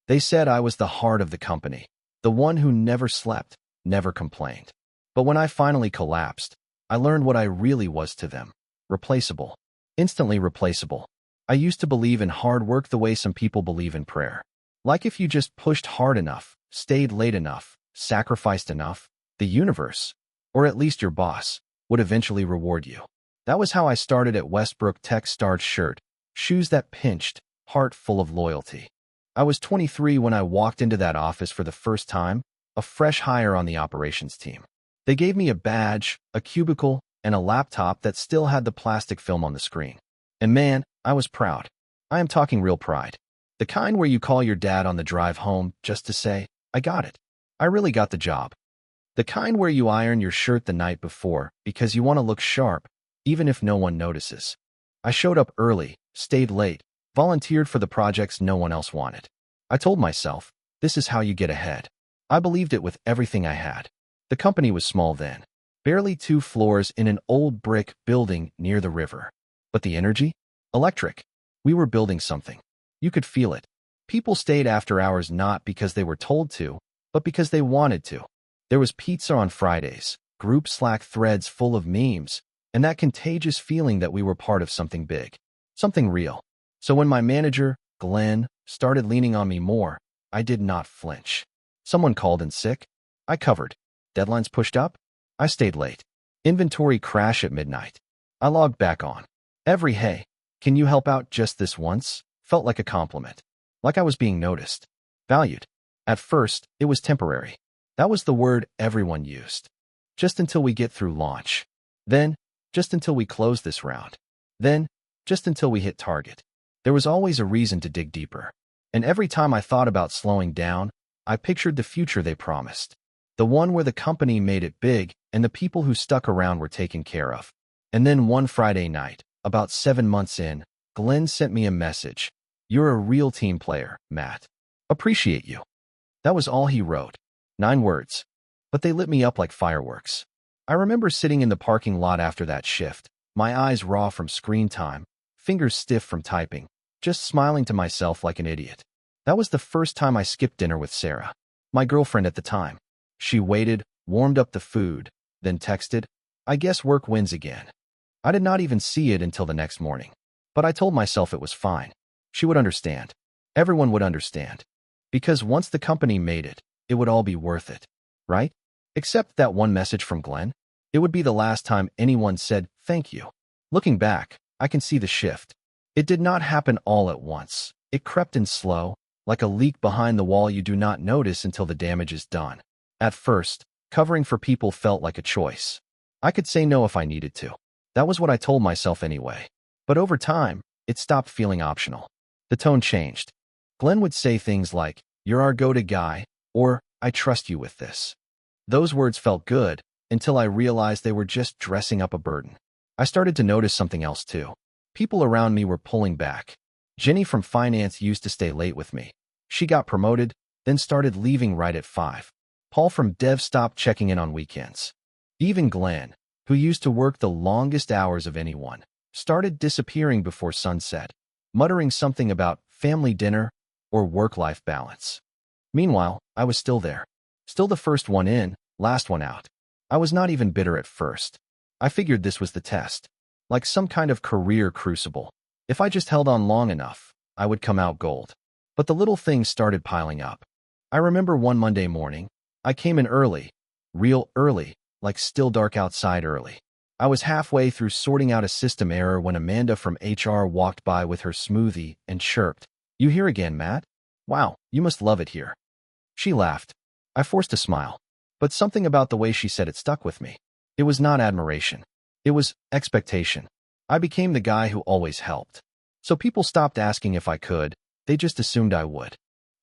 They said I was the heart of the company, the one who never slept, never complained. But when I finally collapsed, I learned what I really was to them. Replaceable. Instantly replaceable. I used to believe in hard work the way some people believe in prayer. Like if you just pushed hard enough, stayed late enough, sacrificed enough, the universe, or at least your boss, would eventually reward you. That was how I started at Westbrook Tech. Starched shirt, shoes that pinched, heart full of loyalty. I was 23 when I walked into that office for the first time, a fresh hire on the operations team. They gave me a badge, a cubicle, and a laptop that still had the plastic film on the screen. And man, I was proud. I am talking real pride. The kind where you call your dad on the drive home just to say, I got it. I really got the job. The kind where you iron your shirt the night before because you want to look sharp, even if no one notices. I showed up early, stayed late, volunteered for the projects no one else wanted. I told myself, this is how you get ahead. I believed it with everything I had. The company was small then, barely 2 floors in an old brick building near the river. But the energy? Electric. We were building something. You could feel it. People stayed after hours not because they were told to, but because they wanted to. There was pizza on Fridays, group Slack threads full of memes, and that contagious feeling that we were part of something big, something real. So when my manager, Glenn, started leaning on me more, I did not flinch. Someone called in sick. I covered. Deadlines pushed up. I stayed late. Inventory crash at midnight. I logged back on. Every hey, can you help out just this once? Felt like a compliment. Like I was being noticed. Valued. At first, it was temporary. That was the word everyone used. Just until we get through launch. Then, just until we close this round. Then, just until we hit target. There was always a reason to dig deeper. And every time I thought about slowing down, I pictured the future they promised. The one where the company made it big and the people who stuck around were taken care of. And then one Friday night, about 7 months in, Glenn sent me a message. You're a real team player, Matt. Appreciate you. That was all he wrote. 9 words. But they lit me up like fireworks. I remember sitting in the parking lot after that shift, my eyes raw from screen time, fingers stiff from typing, just smiling to myself like an idiot. That was the first time I skipped dinner with Sarah, my girlfriend at the time. She waited, warmed up the food, then texted, I guess work wins again. I did not even see it until the next morning. But I told myself it was fine. She would understand. Everyone would understand. Because once the company made it, it would all be worth it. Right? Except that one message from Glenn. It would be the last time anyone said thank you. Looking back, I can see the shift. It did not happen all at once. It crept in slow, like a leak behind the wall you do not notice until the damage is done. At first, covering for people felt like a choice. I could say no if I needed to. That was what I told myself anyway. But over time, it stopped feeling optional. The tone changed. Glenn would say things like, you're our go-to guy, or I trust you with this. Those words felt good until I realized they were just dressing up a burden. I started to notice something else too. People around me were pulling back. Jenny from finance used to stay late with me. She got promoted, then started leaving right at 5. Paul from dev stopped checking in on weekends. Even Glenn, who used to work the longest hours of anyone, started disappearing before sunset, muttering something about family dinner or work-life balance. Meanwhile, I was still there. Still the first one in, last one out. I was not even bitter at first. I figured this was the test. Like some kind of career crucible. If I just held on long enough, I would come out gold. But the little things started piling up. I remember one Monday morning, I came in early, real early, like still dark outside early. I was halfway through sorting out a system error when Amanda from HR walked by with her smoothie and chirped, You here again, Matt? Wow, you must love it here. She laughed. I forced a smile. But something about the way she said it stuck with me. It was not admiration. It was expectation. I became the guy who always helped. So people stopped asking if I could, they just assumed I would.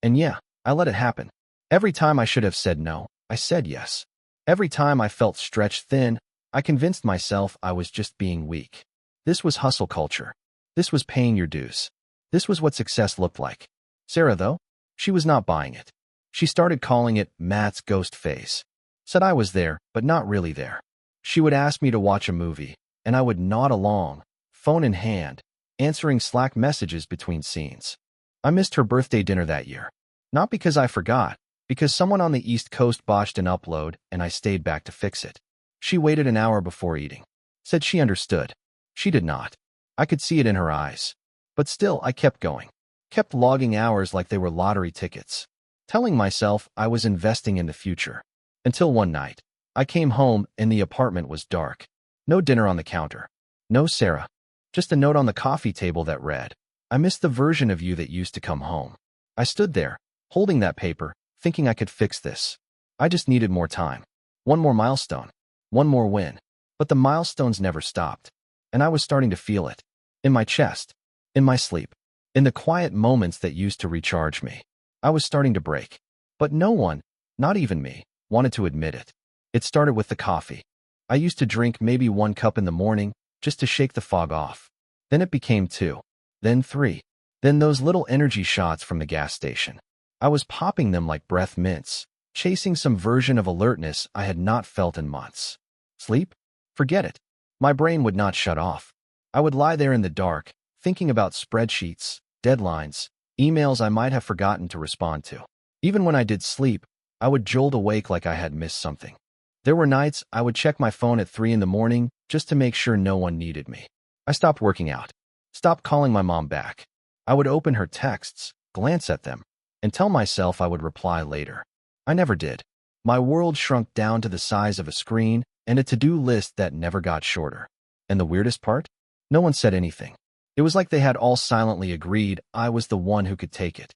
And yeah, I let it happen. Every time I should have said no, I said yes. Every time I felt stretched thin, I convinced myself I was just being weak. This was hustle culture. This was paying your dues. This was what success looked like. Sarah, though, she was not buying it. She started calling it Matt's ghost phase. Said I was there, but not really there. She would ask me to watch a movie, and I would nod along, phone in hand, answering Slack messages between scenes. I missed her birthday dinner that year. Not because I forgot, because someone on the East Coast botched an upload and I stayed back to fix it. She waited an hour before eating. Said she understood. She did not. I could see it in her eyes. But still, I kept going. Kept logging hours like they were lottery tickets. Telling myself I was investing in the future. Until one night, I came home and the apartment was dark. No dinner on the counter. No Sarah. Just a note on the coffee table that read, "I miss the version of you that used to come home." I stood there, holding that paper, thinking I could fix this. I just needed more time. One more milestone. One more win. But the milestones never stopped. And I was starting to feel it. In my chest. In my sleep. In the quiet moments that used to recharge me. I was starting to break. But no one, not even me, wanted to admit it. It started with the coffee. I used to drink maybe 1 cup in the morning, just to shake the fog off. Then it became 2. Then 3. Then those little energy shots from the gas station. I was popping them like breath mints, chasing some version of alertness I had not felt in months. Sleep? Forget it. My brain would not shut off. I would lie there in the dark, thinking about spreadsheets, deadlines, emails I might have forgotten to respond to. Even when I did sleep, I would jolt awake like I had missed something. There were nights I would check my phone at 3 in the morning just to make sure no one needed me. I stopped working out. Stopped calling my mom back. I would open her texts, glance at them, and tell myself I would reply later. I never did. My world shrunk down to the size of a screen and a to-do list that never got shorter. And the weirdest part? No one said anything. It was like they had all silently agreed I was the one who could take it.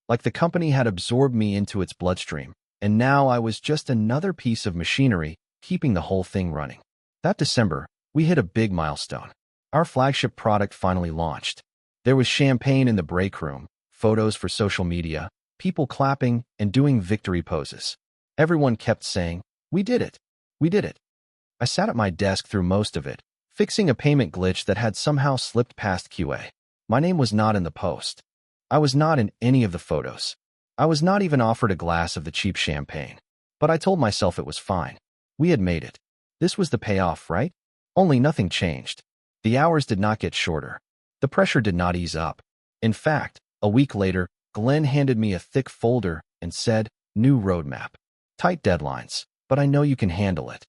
Like the company had absorbed me into its bloodstream, and now I was just another piece of machinery keeping the whole thing running. That December, we hit a big milestone. Our flagship product finally launched. There was champagne in the break room, photos for social media, people clapping and doing victory poses. Everyone kept saying, "We did it. We did it." I sat at my desk through most of it, fixing a payment glitch that had somehow slipped past QA. My name was not in the post. I was not in any of the photos. I was not even offered a glass of the cheap champagne. But I told myself it was fine. We had made it. This was the payoff, right? Only nothing changed. The hours did not get shorter. The pressure did not ease up. In fact, a week later, Glenn handed me a thick folder and said, "New roadmap. Tight deadlines, but I know you can handle it."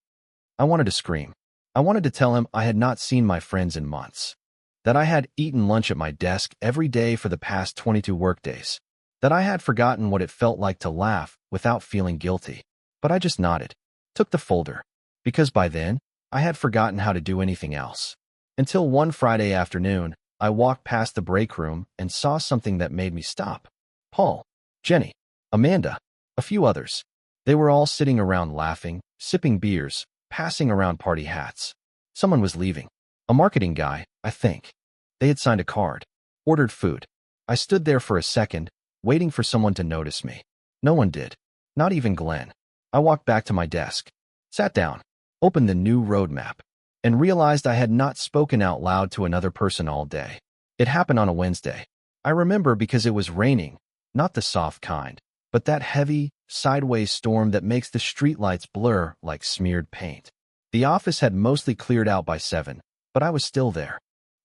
I wanted to scream. I wanted to tell him I had not seen my friends in months. That I had eaten lunch at my desk every day for the past 22 workdays. That I had forgotten what it felt like to laugh without feeling guilty. But I just nodded. Took the folder. Because by then, I had forgotten how to do anything else. Until one Friday afternoon, I walked past the break room and saw something that made me stop. Paul, Jenny, Amanda, a few others. They were all sitting around laughing, sipping beers, passing around party hats. Someone was leaving. A marketing guy, I think. They had signed a card. Ordered food. I stood there for a second, waiting for someone to notice me. No one did. Not even Glenn. I walked back to my desk. Sat down. Opened the new roadmap. And realized I had not spoken out loud to another person all day. It happened on a Wednesday. I remember because it was raining, not the soft kind, but that heavy, sideways storm that makes the streetlights blur like smeared paint. The office had mostly cleared out by 7, but I was still there.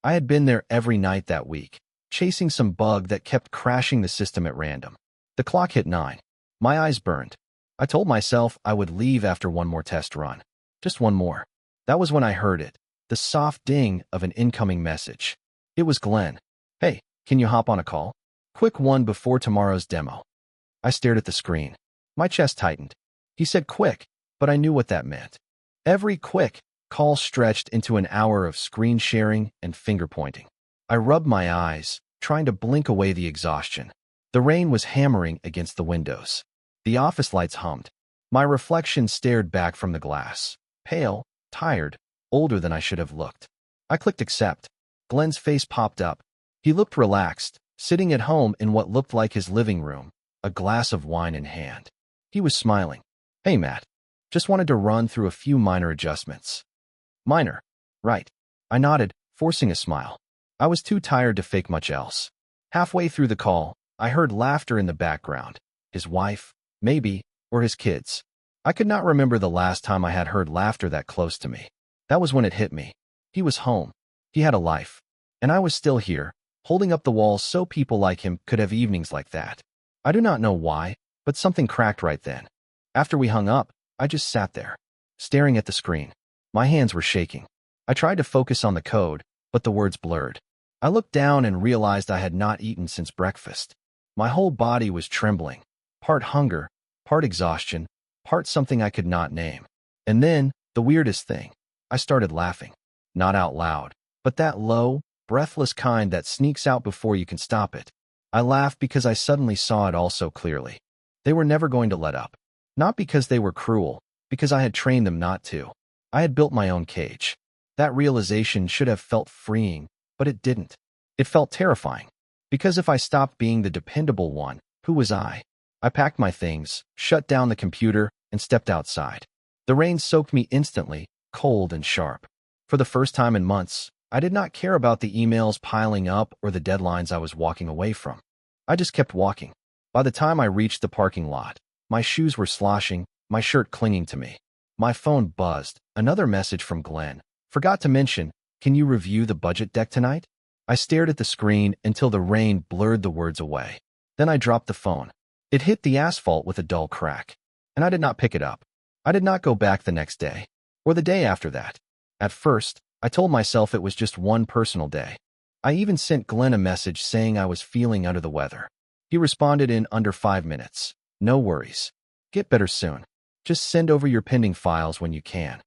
I had been there every night that week, chasing some bug that kept crashing the system at random. The clock hit 9. My eyes burned. I told myself I would leave after one more test run. Just one more. That was when I heard it, the soft ding of an incoming message. It was Glenn. "Hey, can you hop on a call? Quick one before tomorrow's demo." I stared at the screen. My chest tightened. He said quick, but I knew what that meant. Every quick call stretched into an hour of screen sharing and finger pointing. I rubbed my eyes, trying to blink away the exhaustion. The rain was hammering against the windows. The office lights hummed. My reflection stared back from the glass, pale, tired, older than I should have looked. I clicked accept. Glenn's face popped up. He looked relaxed, sitting at home in what looked like his living room, a glass of wine in hand. He was smiling. "Hey, Matt. Just wanted to run through a few minor adjustments." "Minor? Right." I nodded, forcing a smile. I was too tired to fake much else. Halfway through the call, I heard laughter in the background. His wife, maybe, or his kids. I could not remember the last time I had heard laughter that close to me. That was when it hit me. He was home. He had a life. And I was still here, holding up the walls so people like him could have evenings like that. I do not know why, but something cracked right then. After we hung up, I just sat there, staring at the screen. My hands were shaking. I tried to focus on the code, but the words blurred. I looked down and realized I had not eaten since breakfast. My whole body was trembling, part hunger, part exhaustion, part something I could not name. And then, the weirdest thing, I started laughing. Not out loud, but that low, breathless kind that sneaks out before you can stop it. I laughed because I suddenly saw it all so clearly. They were never going to let up. Not because they were cruel, because I had trained them not to. I had built my own cage. That realization should have felt freeing, but it didn't. It felt terrifying. Because if I stopped being the dependable one, who was I? I packed my things, shut down the computer, and stepped outside. The rain soaked me instantly, cold and sharp. For the first time in months, I did not care about the emails piling up or the deadlines I was walking away from. I just kept walking. By the time I reached the parking lot, my shoes were sloshing, my shirt clinging to me. My phone buzzed. Another message from Glenn. Forgot to mention, can you review the budget deck tonight? I stared at the screen until the rain blurred the words away. Then I dropped the phone. It hit the asphalt with a dull crack, and I did not pick it up. I did not go back the next day, or the day after that. At first, I told myself it was just one personal day. I even sent Glenn a message saying I was feeling under the weather. He responded in under 5 minutes. No worries. Get better soon. Just send over your pending files when you can.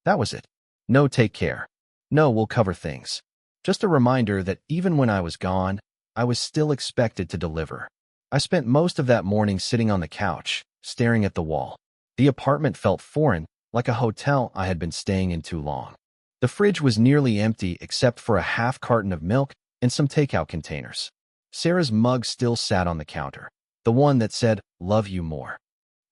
That was it. No, take care. No, we'll cover things. Just a reminder that even when I was gone, I was still expected to deliver. I spent most of that morning sitting on the couch, staring at the wall. The apartment felt foreign, like a hotel I had been staying in too long. The fridge was nearly empty except for a half carton of milk and some takeout containers. Sarah's mug still sat on the counter, the one that said, "Love you more."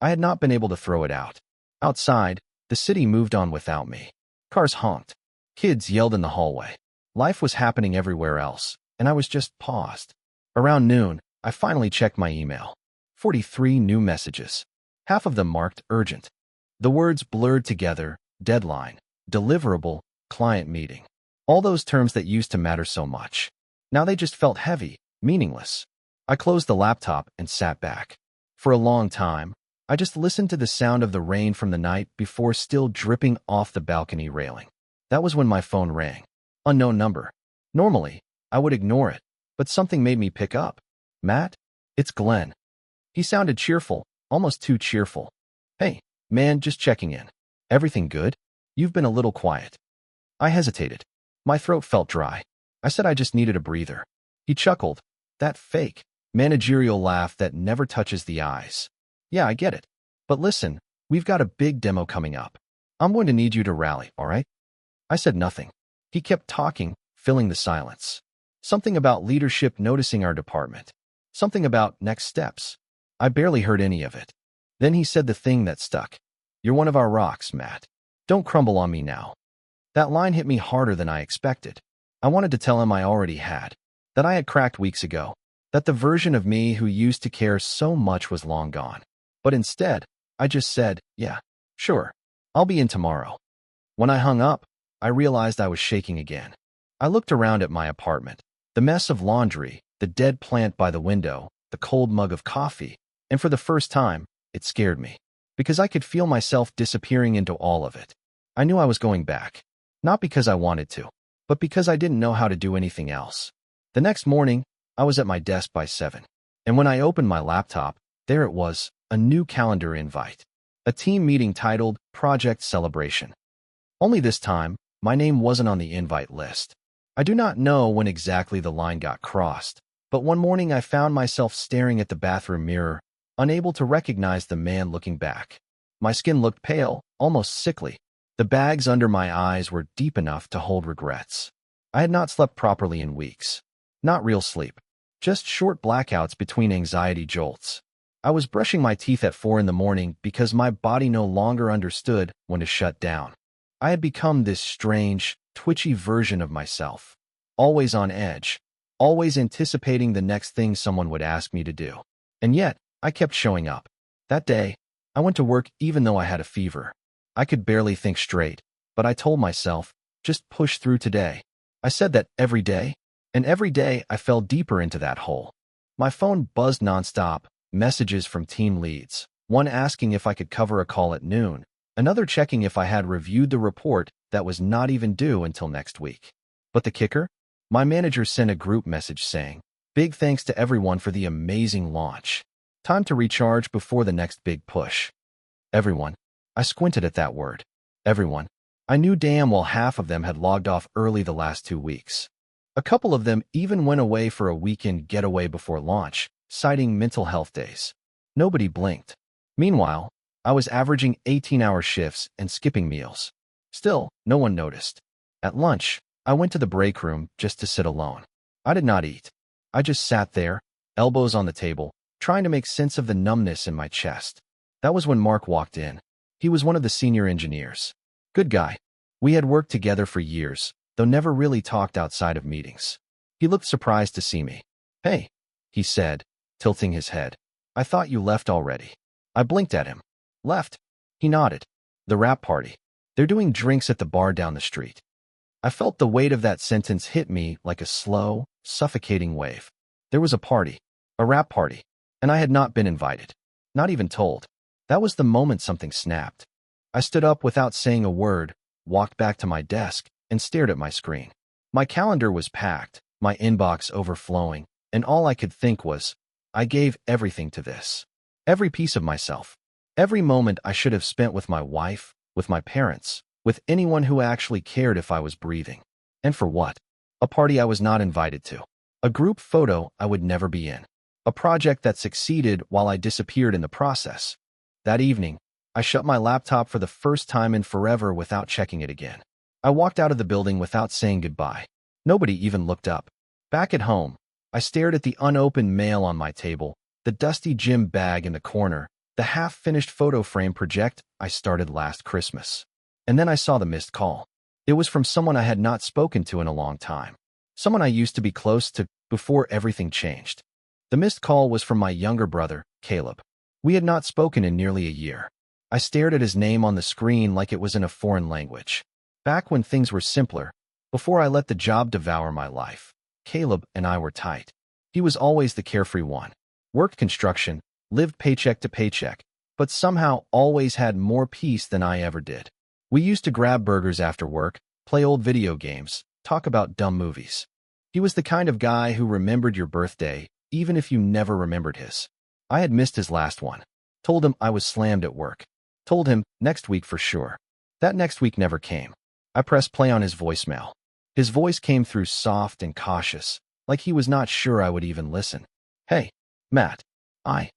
I had not been able to throw it out. Outside, the city moved on without me. Cars honked. Kids yelled in the hallway. Life was happening everywhere else, and I was just paused. Around noon, I finally checked my email. 43 new messages. Half of them marked urgent. The words blurred together: deadline, deliverable, client meeting. All those terms that used to matter so much. Now they just felt heavy, meaningless. I closed the laptop and sat back. For a long time, I just listened to the sound of the rain from the night before still dripping off the balcony railing. That was when my phone rang. Unknown number. Normally, I would ignore it, but something made me pick up. "Matt? It's Glenn." He sounded cheerful, almost too cheerful. "Hey, man, just checking in. Everything good? You've been a little quiet." I hesitated. My throat felt dry. I said I just needed a breather. He chuckled. That fake, managerial laugh that never touches the eyes. "Yeah, I get it. But listen, we've got a big demo coming up. I'm going to need you to rally, all right?" I said nothing. He kept talking, filling the silence. Something about leadership noticing our department. Something about next steps. I barely heard any of it. Then he said the thing that stuck. "You're one of our rocks, Matt. Don't crumble on me now." That line hit me harder than I expected. I wanted to tell him I already had. That I had cracked weeks ago. That the version of me who used to care so much was long gone. But instead, I just said, "Yeah, sure. I'll be in tomorrow." When I hung up, I realized I was shaking again. I looked around at my apartment. The mess of laundry, the dead plant by the window, the cold mug of coffee, and for the first time, it scared me. Because I could feel myself disappearing into all of it. I knew I was going back. Not because I wanted to, but because I didn't know how to do anything else. The next morning, I was at my desk by 7. And when I opened my laptop, there it was, a new calendar invite. A team meeting titled Project Celebration. Only this time, my name wasn't on the invite list. I do not know when exactly the line got crossed, but one morning I found myself staring at the bathroom mirror, unable to recognize the man looking back. My skin looked pale, almost sickly. The bags under my eyes were deep enough to hold regrets. I had not slept properly in weeks. Not real sleep. Just short blackouts between anxiety jolts. I was brushing my teeth at 4 in the morning because my body no longer understood when to shut down. I had become this strange, twitchy version of myself. Always on edge. Always anticipating the next thing someone would ask me to do. And yet, I kept showing up. That day, I went to work even though I had a fever. I could barely think straight, but I told myself, just push through today. I said that every day, and every day I fell deeper into that hole. My phone buzzed nonstop, messages from team leads, one asking if I could cover a call at noon, another checking if I had reviewed the report that was not even due until next week. But the kicker? My manager sent a group message saying, "Big thanks to everyone for the amazing launch. Time to recharge before the next big push." Everyone. I squinted at that word. Everyone. I knew damn well half of them had logged off early the last 2 weeks. A couple of them even went away for a weekend getaway before launch, citing mental health days. Nobody blinked. Meanwhile, I was averaging 18-hour shifts and skipping meals. Still, no one noticed. At lunch, I went to the break room just to sit alone. I did not eat. I just sat there, elbows on the table, trying to make sense of the numbness in my chest. That was when Mark walked in. He was one of the senior engineers. Good guy. We had worked together for years, though never really talked outside of meetings. He looked surprised to see me. "Hey," he said, tilting his head. "I thought you left already." I blinked at him. "Left?" He nodded. "The wrap party. They're doing drinks at the bar down the street." I felt the weight of that sentence hit me like a slow, suffocating wave. There was a party, a wrap party, and I had not been invited. Not even told. That was the moment something snapped. I stood up without saying a word, walked back to my desk, and stared at my screen. My calendar was packed, my inbox overflowing, and all I could think was, I gave everything to this. Every piece of myself. Every moment I should have spent with my wife, with my parents, with anyone who actually cared if I was breathing. And for what? A party I was not invited to. A group photo I would never be in. A project that succeeded while I disappeared in the process. That evening, I shut my laptop for the first time in forever without checking it again. I walked out of the building without saying goodbye. Nobody even looked up. Back at home, I stared at the unopened mail on my table, the dusty gym bag in the corner, the half-finished photo frame project I started last Christmas. And then I saw the missed call. It was from someone I had not spoken to in a long time. Someone I used to be close to before everything changed. The missed call was from my younger brother, Caleb. We had not spoken in nearly a year. I stared at his name on the screen like it was in a foreign language. Back when things were simpler, before I let the job devour my life, Caleb and I were tight. He was always the carefree one. Worked construction, lived paycheck to paycheck, but somehow always had more peace than I ever did. We used to grab burgers after work, play old video games, talk about dumb movies. He was the kind of guy who remembered your birthday, even if you never remembered his. I had missed his last one. Told him I was slammed at work. Told him next week for sure. That next week never came. I pressed play on his voicemail. His voice came through soft and cautious, like he was not sure I would even listen. "Hey, Matt. I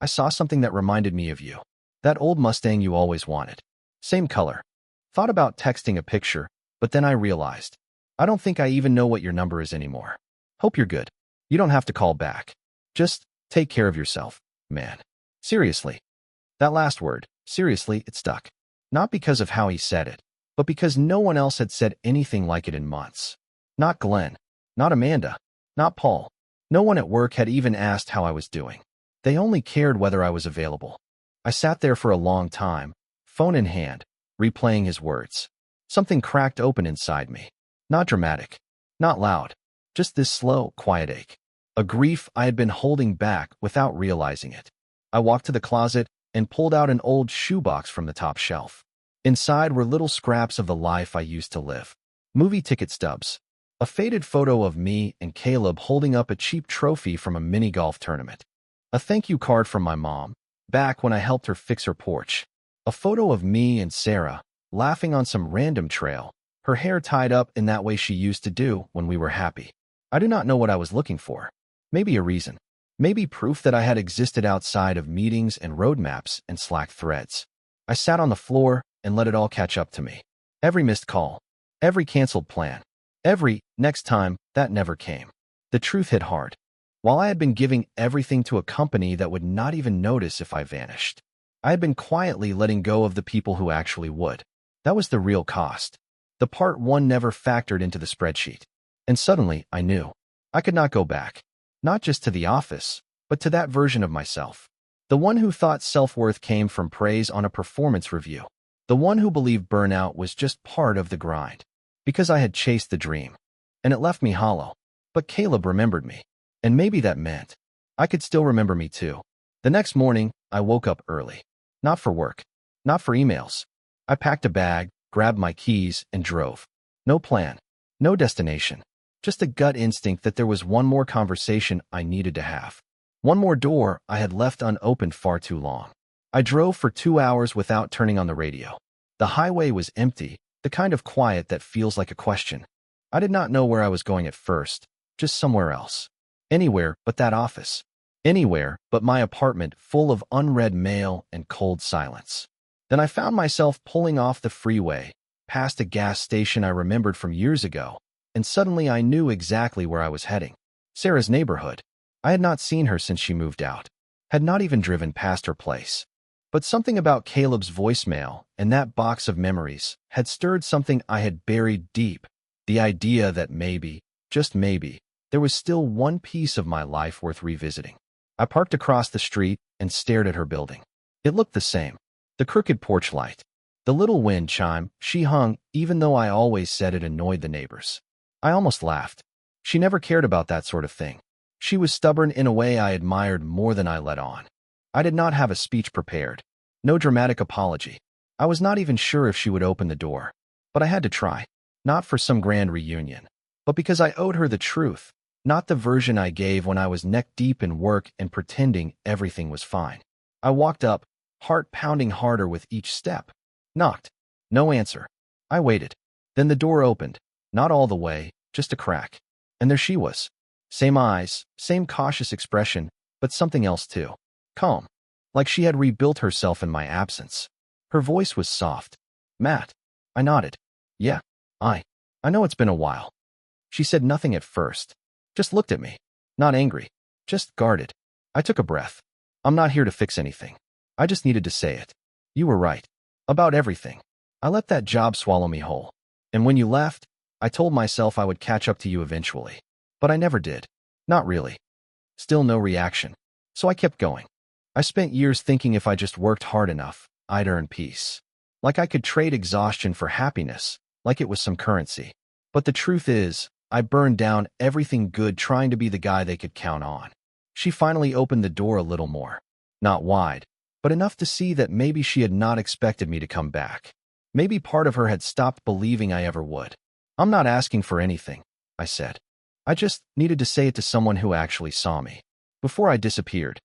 saw something that reminded me of you. That old Mustang you always wanted. Same color. Thought about texting a picture, but then I realized. I don't think I even know what your number is anymore. Hope you're good. You don't have to call back. Just take care of yourself, man." Seriously. That last word, seriously, it stuck. Not because of how he said it, but because no one else had said anything like it in months. Not Glenn. Not Amanda. Not Paul. No one at work had even asked how I was doing. They only cared whether I was available. I sat there for a long time, phone in hand, replaying his words. Something cracked open inside me. Not dramatic. Not loud. Just this slow, quiet ache. A grief I had been holding back without realizing it. I walked to the closet and pulled out an old shoebox from the top shelf. Inside were little scraps of the life I used to live. Movie ticket stubs. A faded photo of me and Caleb holding up a cheap trophy from a mini golf tournament. A thank you card from my mom, back when I helped her fix her porch. A photo of me and Sarah, laughing on some random trail, her hair tied up in that way she used to do when we were happy. I do not know what I was looking for. Maybe a reason. Maybe proof that I had existed outside of meetings and roadmaps and Slack threads. I sat on the floor and let it all catch up to me. Every missed call. Every canceled plan. Every next time that never came. The truth hit hard. While I had been giving everything to a company that would not even notice if I vanished, I had been quietly letting go of the people who actually would. That was the real cost. The part one never factored into the spreadsheet. And suddenly, I knew. I could not go back. Not just to the office, but to that version of myself. The one who thought self-worth came from praise on a performance review. The one who believed burnout was just part of the grind. Because I had chased the dream. And it left me hollow. But Caleb remembered me. And maybe that meant I could still remember me too. The next morning, I woke up early. Not for work. Not for emails. I packed a bag, grabbed my keys, and drove. No plan. No destination. Just a gut instinct that there was one more conversation I needed to have. One more door I had left unopened far too long. I drove for 2 hours without turning on the radio. The highway was empty, the kind of quiet that feels like a question. I did not know where I was going at first, just somewhere else. Anywhere but that office. Anywhere but my apartment full of unread mail and cold silence. Then I found myself pulling off the freeway, past a gas station I remembered from years ago, and suddenly I knew exactly where I was heading. Sarah's neighborhood. I had not seen her since she moved out, had not even driven past her place. But something about Caleb's voicemail and that box of memories had stirred something I had buried deep, the idea that maybe, just maybe, there was still one piece of my life worth revisiting. I parked across the street and stared at her building. It looked the same. The crooked porch light. The little wind chime she hung even though I always said it annoyed the neighbors. I almost laughed. She never cared about that sort of thing. She was stubborn in a way I admired more than I let on. I did not have a speech prepared. No dramatic apology. I was not even sure if she would open the door. But I had to try. Not for some grand reunion, but because I owed her the truth, not the version I gave when I was neck-deep in work and pretending everything was fine. I walked up, heart pounding harder with each step. Knocked. No answer. I waited. Then the door opened. Not all the way, just a crack. And there she was. Same eyes, same cautious expression, but something else too. Calm. Like she had rebuilt herself in my absence. Her voice was soft. Matt. I nodded. Yeah, I know it's been a while. She said nothing at first. Just looked at me. Not angry. Just guarded. I took a breath. I'm not here to fix anything. I just needed to say it. You were right. About everything. I let that job swallow me whole. And when you left, I told myself I would catch up to you eventually. But I never did. Not really. Still no reaction. So I kept going. I spent years thinking if I just worked hard enough, I'd earn peace. Like I could trade exhaustion for happiness, like it was some currency. But the truth is, I burned down everything good trying to be the guy they could count on. She finally opened the door a little more. Not wide, but enough to see that maybe she had not expected me to come back. Maybe part of her had stopped believing I ever would. I'm not asking for anything, I said. I just needed to say it to someone who actually saw me. Before I disappeared.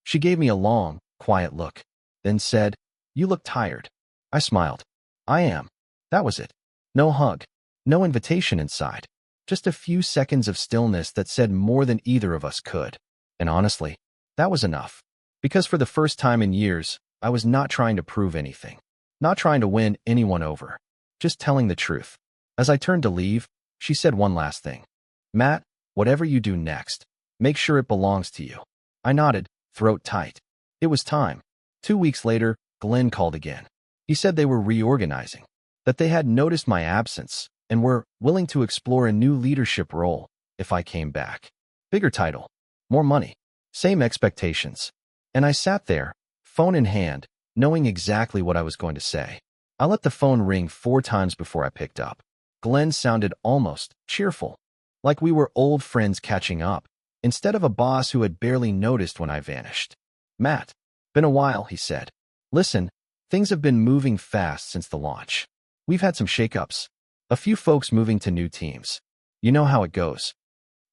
She gave me a long, quiet look, then said, You look tired. I smiled. I am. That was it. No hug. No invitation inside. Just a few seconds of stillness that said more than either of us could. And honestly, that was enough. Because for the first time in years, I was not trying to prove anything. Not trying to win anyone over. Just telling the truth. As I turned to leave, she said one last thing. Matt, whatever you do next, make sure it belongs to you. I nodded, throat tight. It was time. 2 weeks later, Glenn called again. He said they were reorganizing, that they had noticed my absence and were willing to explore a new leadership role if I came back. Bigger title, more money, same expectations. And I sat there, phone in hand, knowing exactly what I was going to say. I let the phone ring 4 times before I picked up. Glenn sounded almost cheerful, like we were old friends catching up, instead of a boss who had barely noticed when I vanished. Matt, been a while, he said. Listen, things have been moving fast since the launch. We've had some shakeups. A few folks moving to new teams. You know how it goes.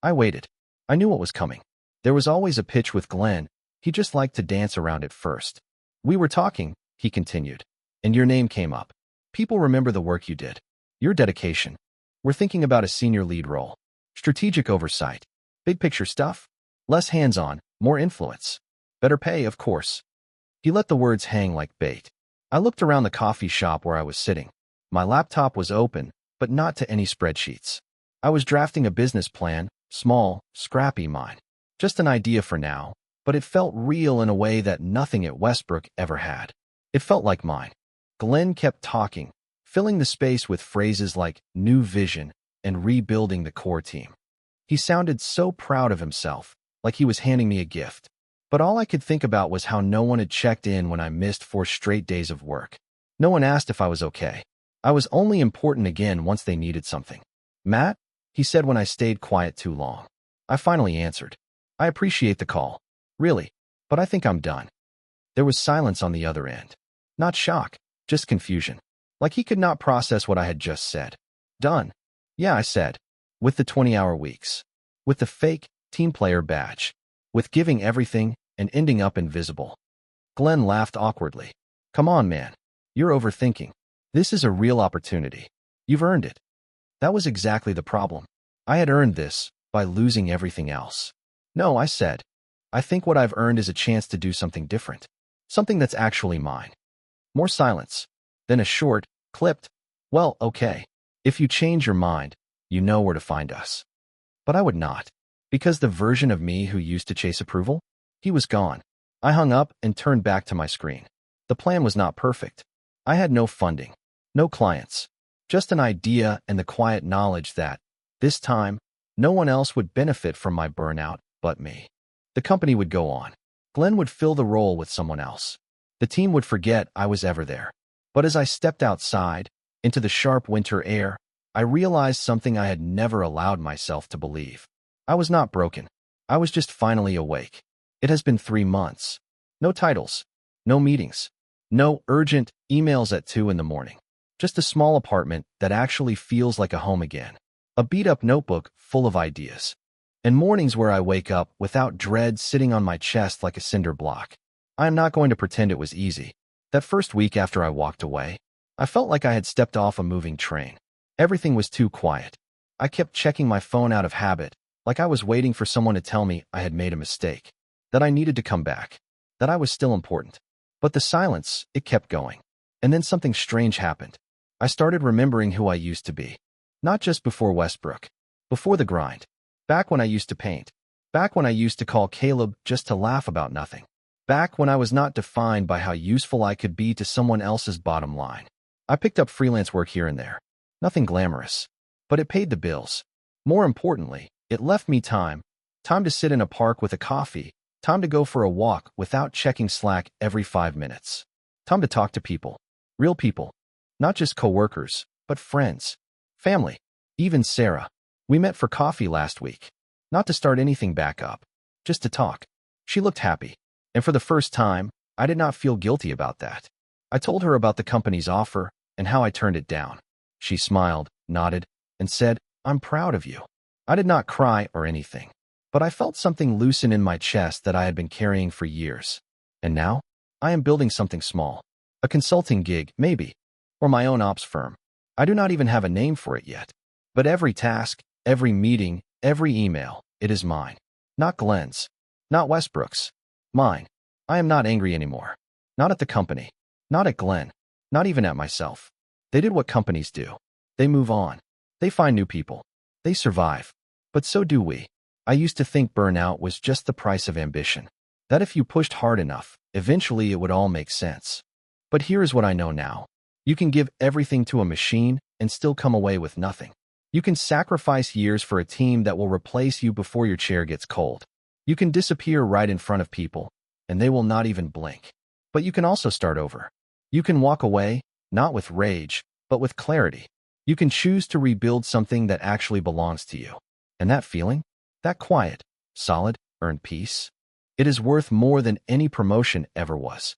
I waited. I knew what was coming. There was always a pitch with Glenn. He just liked to dance around it first. We were talking, he continued, and your name came up. People remember the work you did. Your dedication. We're thinking about a senior lead role. Strategic oversight. Big picture stuff. Less hands-on, more influence. Better pay, of course. He let the words hang like bait. I looked around the coffee shop where I was sitting. My laptop was open, but not to any spreadsheets. I was drafting a business plan, small, scrappy mine. Just an idea for now, but it felt real in a way that nothing at Westbrook ever had. It felt like mine. Glenn kept talking, filling the space with phrases like new vision and rebuilding the core team. He sounded so proud of himself, like he was handing me a gift. But all I could think about was how no one had checked in when I missed 4 straight days of work. No one asked if I was okay. I was only important again once they needed something. Matt, he said when I stayed quiet too long. I finally answered. I appreciate the call. Really, but I think I'm done. There was silence on the other end. Not shock, just confusion. Like he could not process what I had just said. Done. Yeah, I said. With the 20-hour weeks. With the fake team player badge. With giving everything and ending up invisible. Glenn laughed awkwardly. Come on, man. You're overthinking. This is a real opportunity. You've earned it. That was exactly the problem. I had earned this by losing everything else. No, I said. I think what I've earned is a chance to do something different. Something that's actually mine. More silence. Then a short, clipped, well, okay. If you change your mind, you know where to find us. But I would not. Because the version of me who used to chase approval? He was gone. I hung up and turned back to my screen. The plan was not perfect. I had no funding, no clients, just an idea and the quiet knowledge that, this time, no one else would benefit from my burnout but me. The company would go on. Glenn would fill the role with someone else. The team would forget I was ever there. But as I stepped outside, into the sharp winter air, I realized something I had never allowed myself to believe. I was not broken. I was just finally awake. It has been 3 months. No titles. No meetings. No urgent emails at 2 in the morning. Just a small apartment that actually feels like a home again. A beat-up notebook full of ideas. And mornings where I wake up without dread sitting on my chest like a cinder block. I am not going to pretend it was easy. That first week after I walked away, I felt like I had stepped off a moving train. Everything was too quiet. I kept checking my phone out of habit, like I was waiting for someone to tell me I had made a mistake, that I needed to come back, that I was still important. But the silence, it kept going. And then something strange happened. I started remembering who I used to be. Not just before Westbrook. Before the grind. Back when I used to paint. Back when I used to call Caleb just to laugh about nothing. Back when I was not defined by how useful I could be to someone else's bottom line. I picked up freelance work here and there. Nothing glamorous. But it paid the bills. More importantly, it left me time. Time to sit in a park with a coffee. Time to go for a walk without checking Slack every 5 minutes. Time to talk to people. Real people. Not just coworkers, but friends. Family. Even Sarah. We met for coffee last week. Not to start anything back up. Just to talk. She looked happy. And for the first time, I did not feel guilty about that. I told her about the company's offer and how I turned it down. She smiled, nodded, and said, I'm proud of you. I did not cry or anything, but I felt something loosen in my chest that I had been carrying for years. And now, I am building something small. A consulting gig, maybe, or my own ops firm. I do not even have a name for it yet. But every task, every meeting, every email, it is mine. Not Glenn's. Not Westbrook's. Mine. I am not angry anymore. Not at the company. Not at Glenn. Not even at myself. They did what companies do. They move on. They find new people. They survive. But so do we. I used to think burnout was just the price of ambition. That if you pushed hard enough, eventually it would all make sense. But here is what I know now. You can give everything to a machine and still come away with nothing. You can sacrifice years for a team that will replace you before your chair gets cold. You can disappear right in front of people, and they will not even blink. But you can also start over. You can walk away, not with rage, but with clarity. You can choose to rebuild something that actually belongs to you. And that feeling, that quiet, solid, earned peace, it is worth more than any promotion ever was.